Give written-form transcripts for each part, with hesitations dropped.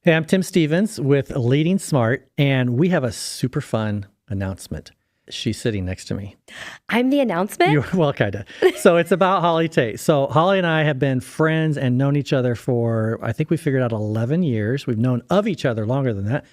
Hey, I'm Tim Stevens with LeadingSmart, and we have a super fun announcement. She's sitting next to me. I'm the announcement? Well, kind of. So it's about Holly Tate. So Holly and I have been friends and known each other for, I think we figured out 11 years. We've known of each other longer than that,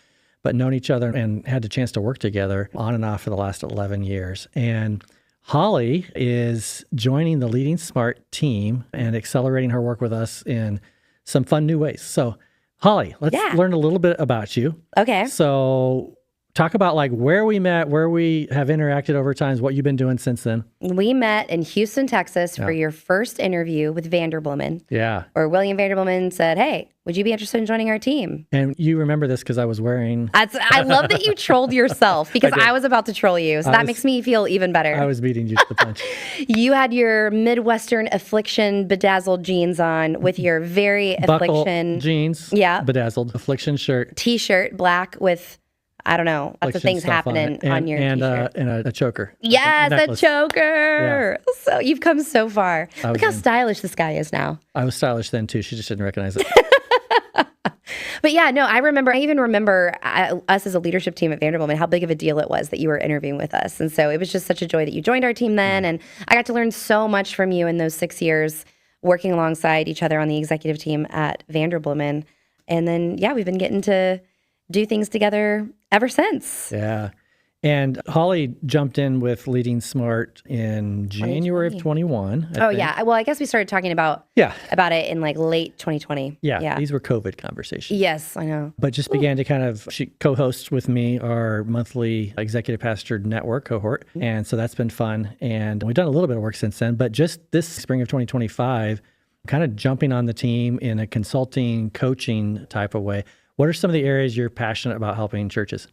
but known each other and had the chance to work together on and off for the last 11 years. And Holly is joining the LeadingSmart team and accelerating her work with us in some fun new ways. So Holly, let's learn a little bit about you. Okay. So talk about like where we met, where we have interacted over times, what you've been doing since then. We met in Houston, Texas for your first interview with Vanderbloemen. Yeah. Where William Vanderbloemen said, hey, would you be interested in joining our team? And you remember this because I was wearing... I love that you trolled yourself because I was about to troll you. So that makes me feel even better. I was beating you to the punch. You had your Midwestern affliction bedazzled jeans on with your very affliction... jeans, bedazzled, affliction shirt. T-shirt, black with... I don't know. Lots of things happening on your t-shirt. And a choker. Yes, a choker. Yeah. So you've come so far. Look how stylish this guy is now. I was stylish then too. She just didn't recognize it. But yeah, no, I even remember us as a leadership team at Vanderbloemen, how big of a deal it was that you were interviewing with us. And so it was just such a joy that you joined our team then. And I got to learn so much from you in those 6 years working alongside each other on the executive team at Vanderbloemen. And then, we've been getting to do things together ever since. Yeah. And Holly jumped in with LeadingSmart in January of 21. Oh, yeah. Well, I guess we started talking about it in like late 2020. Yeah. These were COVID conversations. Yes, I know. But just began to she co-hosts with me our monthly Executive Pastor Network cohort. And so that's been fun. And we've done a little bit of work since then. But just this spring of 2025, kind of jumping on the team in a consulting, coaching type of way. What are some of the areas you're passionate about helping churches?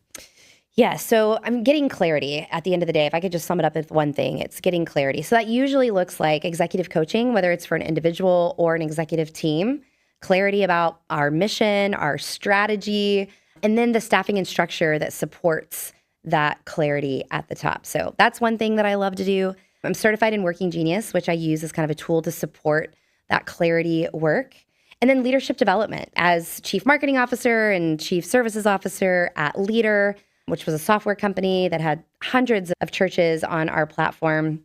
Yeah, so I'm getting clarity at the end of the day. If I could just sum it up with one thing, it's getting clarity. So that usually looks like executive coaching, whether it's for an individual or an executive team, clarity about our mission, our strategy, and then the staffing and structure that supports that clarity at the top. So that's one thing that I love to do. I'm certified in Working Genius, which I use as kind of a tool to support that clarity work. And then leadership development as chief marketing officer and chief services officer at Leader, which was a software company that had hundreds of churches on our platform.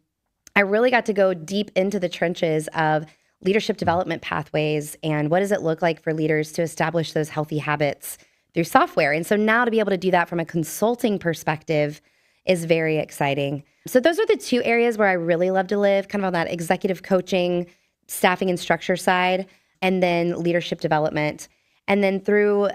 I really got to go deep into the trenches of leadership development pathways and what does it look like for leaders to establish those healthy habits through software. And so now to be able to do that from a consulting perspective is very exciting. So those are the two areas where I really love to live, kind of on that executive coaching, staffing and structure side, and then leadership development. And then through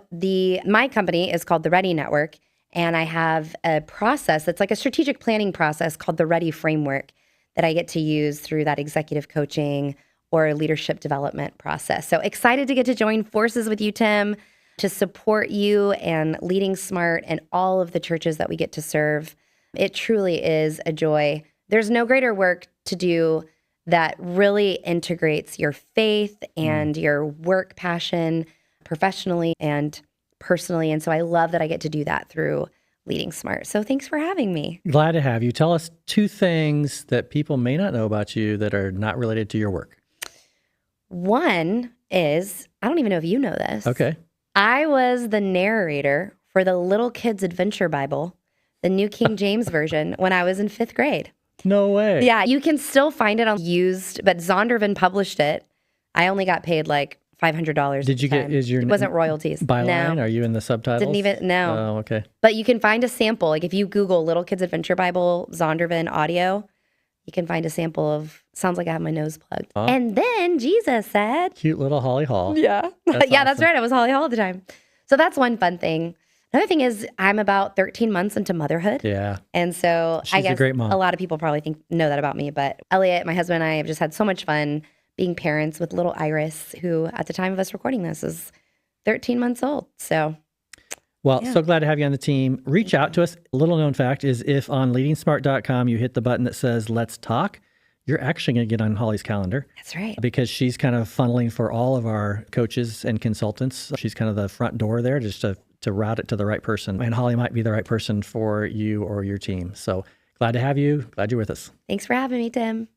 my company is called the Ready Network, and I have a process that's like a strategic planning process called the Ready Framework that I get to use through that executive coaching or leadership development process. So excited to get to join forces with you, Tim, to support you and LeadingSmart and all of the churches that we get to serve. It truly is a joy. There's no greater work to do that really integrates your faith and your work passion professionally and personally. And so I love that I get to do that through LeadingSmart. So thanks for having me. Glad to have you. Tell us two things that people may not know about you that are not related to your work. One is, I don't even know if you know this. Okay. I was the narrator for the Little Kids Adventure Bible, the New King James Version, when I was in 5th grade. No way. Yeah, you can still find it on used, but Zondervan published it. I only got paid like $500. Did you get, it wasn't royalties. Byline? No. Are you in the subtitles? Didn't even, no. Oh, okay. But you can find a sample. Like if you Google Little Kids Adventure Bible, Zondervan audio, you can find a sample of, sounds like I have my nose plugged. Huh? And then Jesus said. Cute little Holly Hall. Yeah. That's right. I was Holly Hall at the time. So that's one fun thing. Another thing is I'm about 13 months into motherhood. Yeah. And so She's I guess a great mom. A lot of people probably know that about me, but Elliot, my husband, and I have just had so much fun being parents with little Iris, who at the time of us recording this is 13 months old. So. Well, so glad to have you on the team. Reach out to us. A little known fact is if on leadingsmart.com you hit the button that says let's talk, you're actually going to get on Holly's calendar. That's right. Because she's kind of funneling for all of our coaches and consultants. She's kind of the front door there just to route it to the right person. And Holly might be the right person for you or your team. So glad to have you. Glad you're with us. Thanks for having me, Tim.